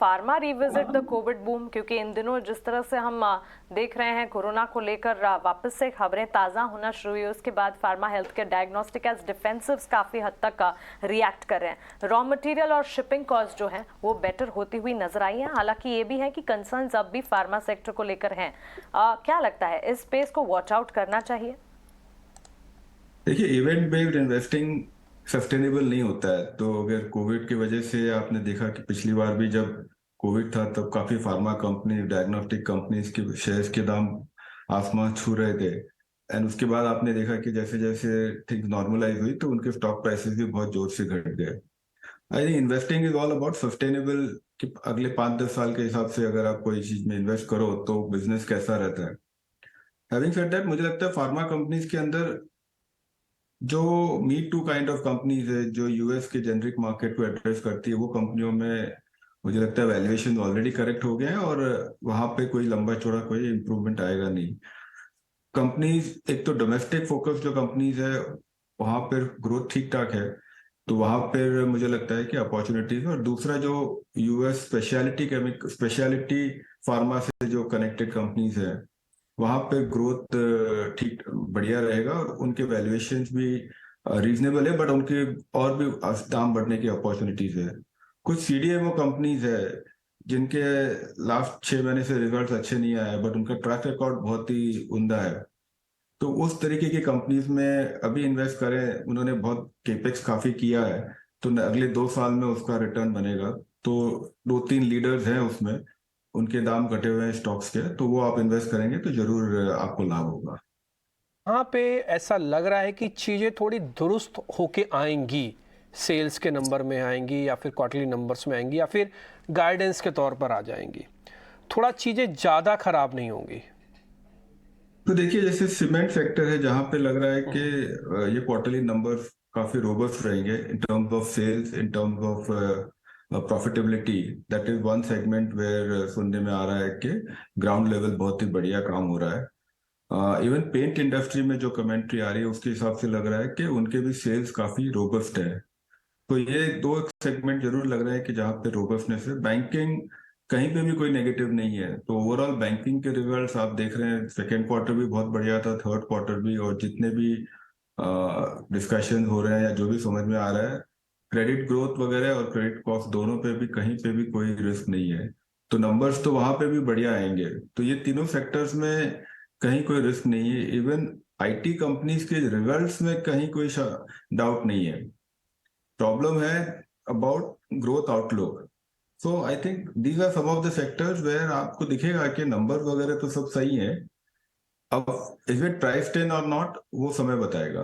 Pharma revisit the Covid boom, क्योंकि इन दिनों जिस तरह से हम देख रहे हैं कोरोना को लेकर वापस से खबरें ताज़ा होना शुरू हुई, उसके बाद फार्मा हेल्थ के डायग्नोस्टिक एज डिफेंसिव्स काफ़ी हद तक रिएक्ट कर रहे हैं। रॉ मटेरियल और शिपिंग कॉस्ट जो है वो बेटर होती हुई नजर आई है। हालांकि ये भी है कि कंसर्न्स अब भी फार्मा सेक्टर को लेकर हैं। क्या लगता है, इस स्पेस को वॉच आउट करना चाहिए? देखिए, इवेंट बेस्ड इन्वेस्टिंग सस्टेनेबल नहीं होता है। तो अगर कोविड की वजह से आपने देखा कि पिछली बार भी जब कोविड था तब काफी फार्मा कंपनी, डायग्नोस्टिक कंपनीज के शेयर्स के दाम आसमान छू रहे थे। एंड उसके बाद आपने देखा कि जैसे जैसे थिंग्स नॉर्मलाइज हुई तो उनके स्टॉक प्राइसेस भी बहुत जोर से घट गए। I think investing is all about sustainable, कि अगले 5-10 साल के हिसाब से अगर आप कोई चीज में इन्वेस्ट करो तो बिजनेस कैसा रहता है। हैविंग सेड दैट, मुझे लगता है फार्मा कंपनीज के अंदर जो me too kind of companies है जो यूएस के जेनरिक मार्केट को एड्रेस करती है, वो कंपनियों में मुझे लगता है वैल्यूएशन ऑलरेडी करेक्ट हो गए हैं और वहां पे कोई लंबा चौड़ा कोई इम्प्रूवमेंट आएगा नहीं। कंपनीज, एक तो डोमेस्टिक फोकस जो कंपनीज है वहां पर ग्रोथ ठीक ठाक है, तो वहां पर मुझे लगता है कि अपॉर्चुनिटीज है। और दूसरा जो यूएस स्पेशलिटी फार्मा से जो कनेक्टेड कंपनीज है वहां पे ग्रोथ ठीक बढ़िया रहेगा और उनके वैल्यूएशंस भी रीजनेबल है, बट उनके और भी दाम बढ़ने की अपॉर्चुनिटीज है। कुछ सीडीएमओ कंपनीज है जिनके लास्ट 6 महीने से रिजल्ट्स अच्छे नहीं आए, बट उनका ट्रैक रिकॉर्ड बहुत ही उम्दा है। तो उस तरीके की कंपनीज में अभी इन्वेस्ट करें, उन्होंने बहुत केपेक्स काफी किया है, तो अगले 2 साल में उसका रिटर्न बनेगा। तो 2-3 लीडर्स हैं उसमें, उनके दाम घटे हुए हैं स्टॉक्स के, तो वो आप इन्वेस्ट करेंगे तो जरूर आपको लाभ होगा। यहाँ पे ऐसा लग रहा है कि चीज़ें थोड़ी दुरुस्त होके आएंगी, सेल्स के नंबर में आएंगी या फिर क्वार्टरली नंबर्स में आएंगी या फिर गाइडेंस के तौर पर आ जाएंगी, थोड़ा चीज़ें ज़्यादा खराब नहीं होंगी। तो देखिए, जैसे सीमेंट सेक्टर है जहां पे लग रहा है कि ये क्वार्टरली नंबर्स काफी रोबस्ट रहेंगे in terms of sales, in terms of profitability. That is one segment where सुनने में आ रहा है कि ग्राउंड लेवल बहुत ही बढ़िया काम हो रहा है। इवन पेंट इंडस्ट्री में जो कमेंट्री आ रही है उसके हिसाब से लग रहा है कि उनके भी सेल्स काफी रोबस्ट है। तो ये दो सेगमेंट जरूर लग रहा है कि जहाँ पे रोबस्टनेस है। बैंकिंग कहीं पे भी कोई नेगेटिव नहीं है, तो ओवरऑल बैंकिंग के रिजल्ट्स आप देख रहे हैं, सेकेंड क्वार्टर भी बहुत बढ़िया था, थर्ड क्वार्टर भी, और जितने भी डिस्कशन हो रहे हैं या जो भी समझ में आ रहा है, क्रेडिट ग्रोथ वगैरह और क्रेडिट कॉस्ट दोनों पे भी कहीं पे भी कोई रिस्क नहीं है। तो नंबर्स तो वहां पे भी बढ़िया आएंगे। तो ये तीनों सेक्टर्स में कहीं कोई रिस्क नहीं है। इवन आईटी कंपनीज के रिजल्ट्स में कहीं कोई डाउट नहीं है। प्रॉब्लम है about growth outlook. So I think these are some of the sectors where आपको दिखेगा कि नंबर वगैरह तो सब सही है। अब इज इट प्राइस टेन और नॉट, वो समय बताएगा।